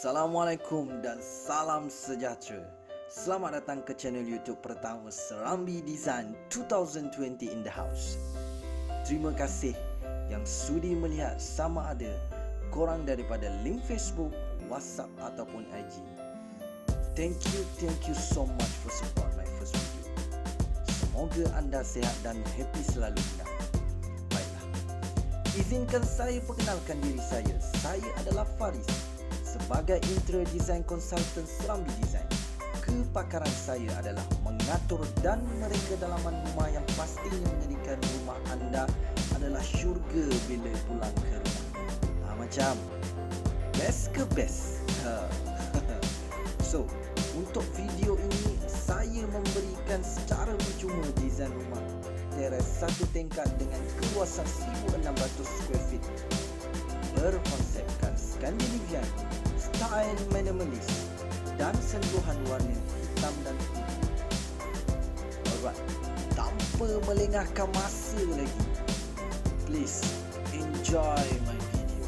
Assalamualaikum dan salam sejahtera. Selamat datang ke channel YouTube pertama Serambi Design 2020 in the house. Terima kasih yang sudi melihat sama ada korang daripada link Facebook, WhatsApp ataupun IG. Thank you so much for support my first video. Semoga anda sihat dan happy selalu. Baiklah, izinkan saya perkenalkan diri saya. Saya adalah Faris. Sebagai interior design consultant Serambi Design, kepakaran saya adalah mengatur dan mereka dalaman rumah yang pastinya menjadikan rumah anda adalah syurga bila pulang ke rumah. Macam best ke best? So, untuk video ini saya memberikan secara percuma desain rumah terrace satu tingkat dengan keluasan 1600 square feet berkonsepkan Scandinavian, style minimalis dan sentuhan warna hitam dan putih. Alright, tanpa melengahkan masa lagi, please enjoy my video.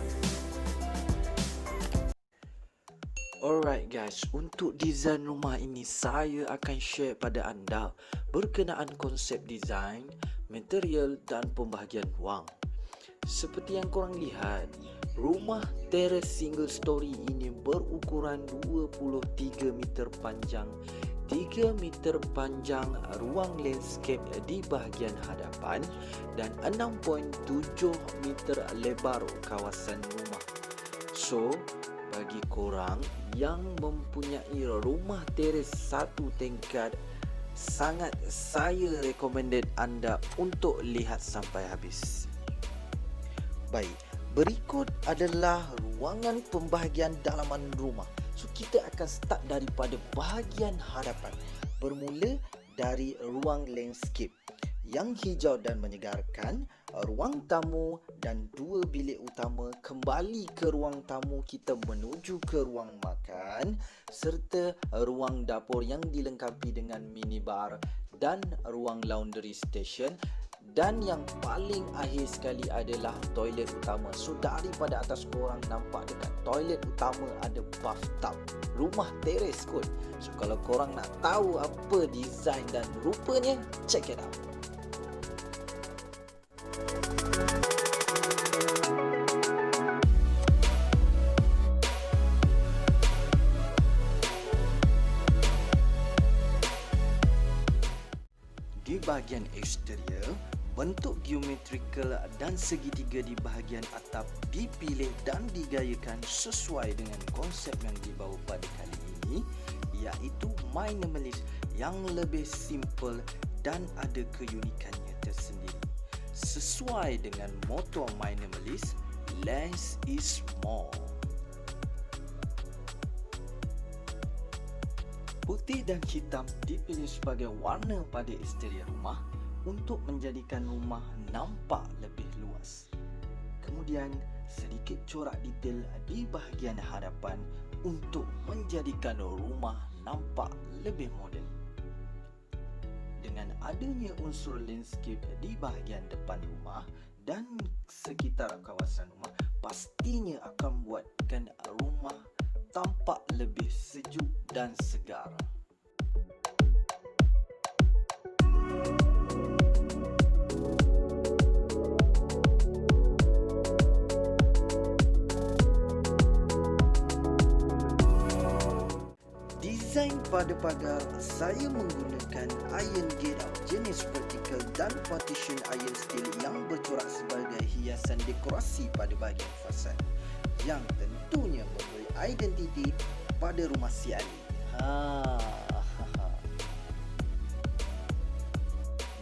Alright guys, untuk desain rumah ini saya akan share pada anda berkenaan konsep desain, material dan pembahagian wang. Seperti yang korang lihat, rumah terrace single story ini berukuran 23 meter panjang, 3 meter panjang ruang landscape di bahagian hadapan dan 6.7 meter lebar kawasan rumah. So, bagi korang yang mempunyai rumah terrace satu tingkat, sangat saya recommended anda untuk lihat sampai habis. Baik, berikut adalah ruangan pembahagian dalaman rumah. So, kita akan start daripada bahagian hadapan. Bermula dari ruang landscape yang hijau dan menyegarkan, ruang tamu dan dua bilik utama. Kembali ke ruang tamu, kita menuju ke ruang makan serta ruang dapur yang dilengkapi dengan minibar dan ruang laundry station. Dan yang paling akhir sekali adalah toilet utama. So, daripada atas korang nampak dekat toilet utama ada bathtub. Rumah terrace kot. So, kalau korang nak tahu apa design dan rupanya, check it out. Di bahagian eksterior, bentuk geometrikal dan segitiga di bahagian atap dipilih dan digayakan sesuai dengan konsep yang dibawa pada kali ini, iaitu minimalis yang lebih simple dan ada keunikannya tersendiri. Sesuai dengan moto minimalis, less is more. Putih dan hitam dipilih sebagai warna pada eksterior rumah untuk menjadikan rumah nampak lebih luas. Kemudian, sedikit corak detail di bahagian hadapan untuk menjadikan rumah nampak lebih moden. Dengan adanya unsur landscape di bahagian depan rumah dan sekitar kawasan rumah, pastinya akan buatkan rumah tampak lebih sejuk dan segar. Desain pada pagar, saya menggunakan iron gate jenis vertical dan partition iron steel yang bercorak sebagai hiasan dekorasi pada bahagian fasad yang tentunya memberi identiti pada rumah si Ali.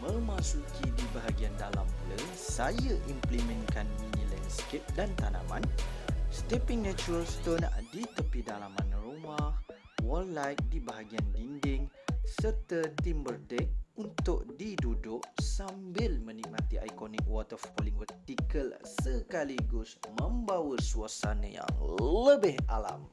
Memasuki di bahagian dalam pula, saya implementkan mini landscape dan tanaman, stepping natural stone di tepi dalaman rumah, wall light di bahagian dinding serta timber deck untuk diduduk sambil menikmati ikonik waterfalling vertikal sekaligus membawa suasana yang lebih alam.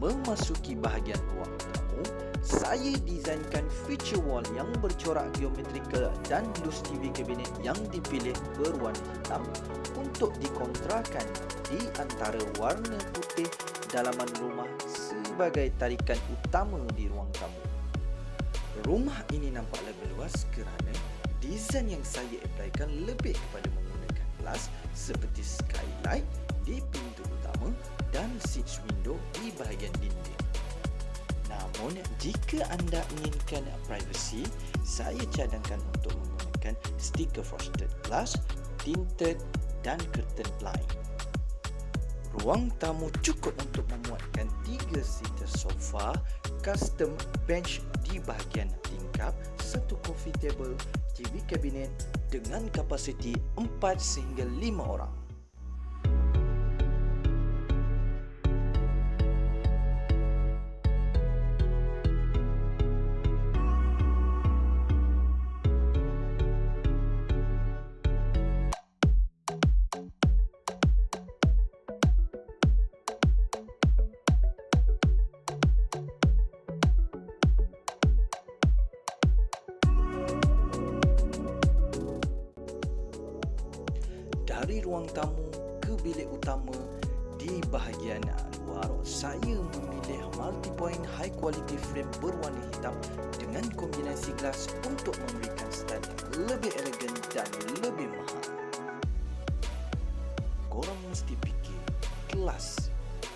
Memasuki bahagian ruang tamu, saya desainkan feature wall yang bercorak geometrikal dan loose TV kabinet yang dipilih berwarna hitam untuk dikontrakan di antara warna putih dalaman rumah sebagai tarikan utama di ruang tamu. Rumah ini nampak lebih luas kerana desain yang saya applykan lebih kepada menggunakan glass seperti skylight di pintu utama dan six window di bahagian dinding. Namun, jika anda inginkan privacy, saya cadangkan untuk menggunakan stiker frosted glass, tinted dan curtain blind. Ruang tamu cukup untuk memuatkan 3 seater sofa, custom bench di bahagian tingkap, 1 coffee table, TV kabinet dengan kapasiti 4 sehingga 5 orang. Dari ruang tamu ke bilik utama di bahagian luar, saya memilih multi-point high quality frame berwarna hitam dengan kombinasi glass untuk memberikan style yang lebih elegan dan lebih mahal. Korang mesti fikir, kelas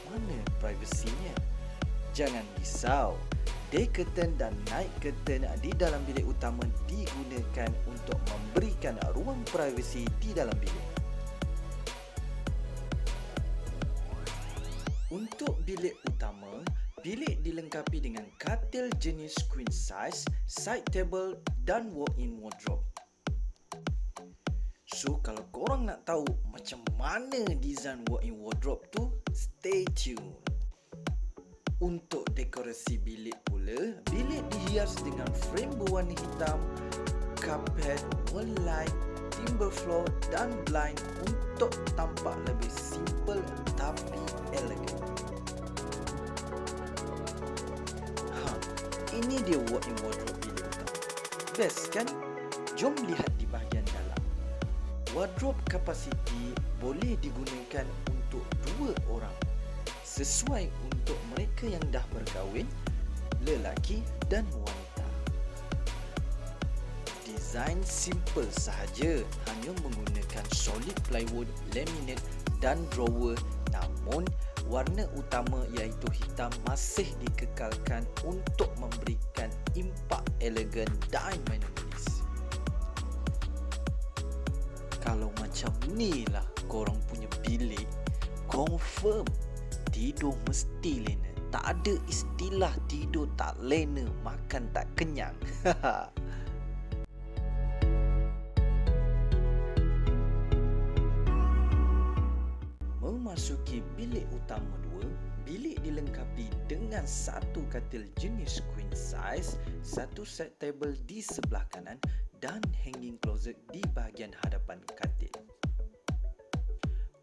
mana privasinya? Jangan risau, day curtain dan night curtain di dalam bilik utama digunakan untuk memberikan ruang privasi di dalam bilik. Untuk bilik utama, bilik dilengkapi dengan katil jenis queen size, side table dan walk-in wardrobe. So, kalau korang nak tahu macam mana design walk-in wardrobe tu, stay tune. Untuk dekorasi bilik pula, bilik dihias dengan frame berwarna hitam, carpet, wall light, timber floor dan blind untuk tampak lebih simple tapi elegan. Ini dia walk-in wardrobe bilik utama. Best kan? Jom lihat di bahagian dalam. Wardrobe kapasiti boleh digunakan untuk 2 orang. Sesuai untuk mereka yang dah berkahwin, lelaki dan wanita. Desain simple sahaja, hanya menggunakan solid plywood, laminate dan drawer, namun warna utama iaitu hitam masih dikekalkan untuk memberikan impak elegan dan minimalis. Kalau macam ni lah korang punya bilik, confirm tidur mesti lena. Tak ada istilah tidur tak lena, makan tak kenyang. Memasuki bilik utama 2, bilik dilengkapi dengan 1 katil jenis queen size, 1 side table di sebelah kanan dan hanging closet di bahagian hadapan katil.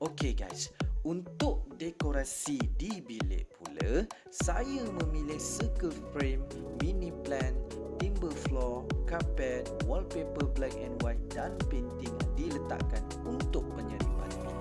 Okey guys, untuk dekorasi di bilik pula, saya memilih circle frame, mini plant, timber floor, carpet, wallpaper black and white dan painting diletakkan untuk penyeripan bilik.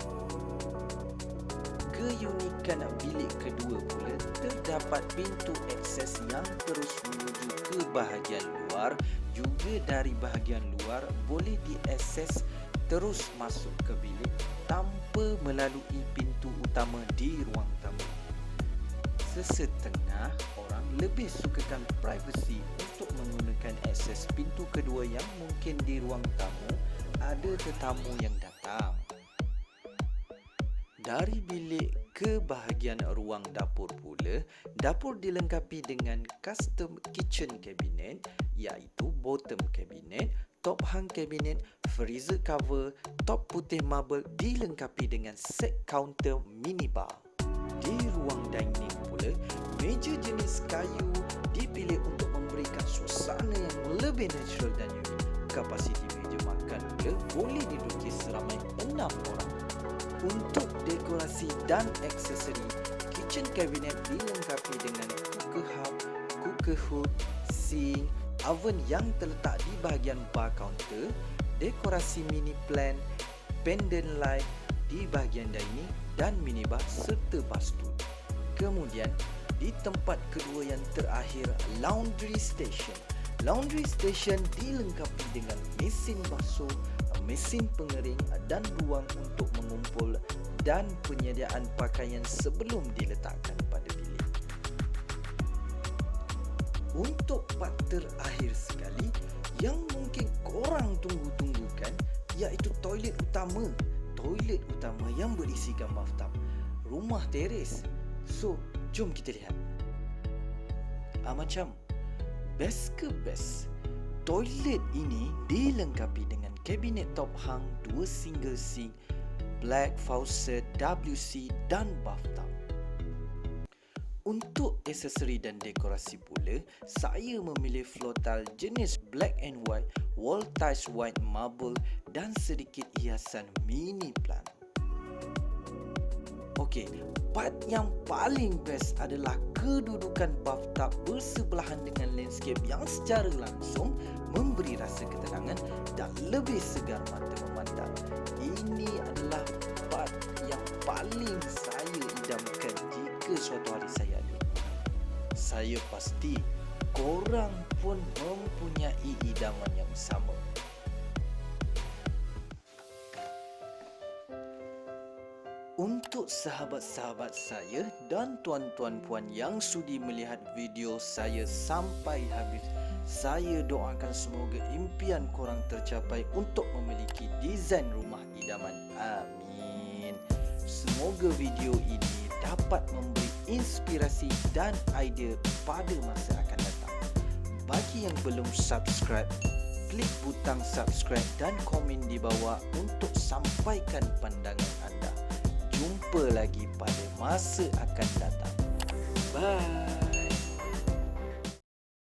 Keunikan bilik kedua pula, terdapat pintu akses yang terus menuju ke bahagian luar. Juga dari bahagian luar boleh diakses terus masuk ke bilik tanpa melalui pintu utama di ruang tamu. Sesetengah orang lebih sukakan privasi untuk menggunakan akses pintu kedua yang mungkin di ruang tamu ada tetamu yang datang. Dari bilik ke bahagian ruang dapur pula, dapur dilengkapi dengan custom kitchen cabinet iaitu bottom cabinet, top hang cabinet, freezer cover, top putih marble dilengkapi dengan set counter minibar. Di ruang dining pula, meja jenis kayu dipilih untuk memberikan suasana yang lebih natural dan unik. Kapasiti meja makan pula boleh diduduki seramai 6 orang. Untuk dekorasi dan aksesori, kitchen cabinet dilengkapi dengan cooker hub, cooker ke hood, sink, oven yang terletak di bahagian bar counter, dekorasi mini plant, pendant light di bahagian dining dan minibar serta bathtub. Kemudian di tempat kedua yang terakhir, laundry station. Laundry station dilengkapi dengan mesin basuh, mesin pengering dan ruang untuk mengumpul dan penyediaan pakaian sebelum diletakkan pada bilik. Untuk part terakhir sekali yang mungkin korang tunggu-tunggukan, iaitu toilet utama. Toilet utama yang berisikan bathtub. Rumah Terrace. So, jom kita lihat. Macam best ke best? Toilet ini dilengkapi dengan kabinet top hang, 2 single sink, black faucet, WC dan bathtub. Untuk aksesori dan dekorasi pula, saya memilih floor tile jenis black and white, wall tiles white marble dan sedikit hiasan mini plant. Okey, part yang paling best adalah kedudukan bathtub bersebelahan dengan landscape yang secara langsung memberi rasa ketenangan dan lebih segar mata memandang. Ini adalah part yang paling saya idamkan jika suatu hari saya ada. Saya pasti korang pun mempunyai idaman yang sama. Untuk sahabat-sahabat saya dan tuan-tuan puan yang sudi melihat video saya sampai habis, saya doakan semoga impian korang tercapai untuk memiliki desain rumah idaman. Amin. Semoga video ini dapat memberi inspirasi dan idea pada masa akan datang. Bagi yang belum subscribe, klik butang subscribe dan komen di bawah untuk sampaikan pandangan anda. Jumpa lagi pada masa akan datang. Bye.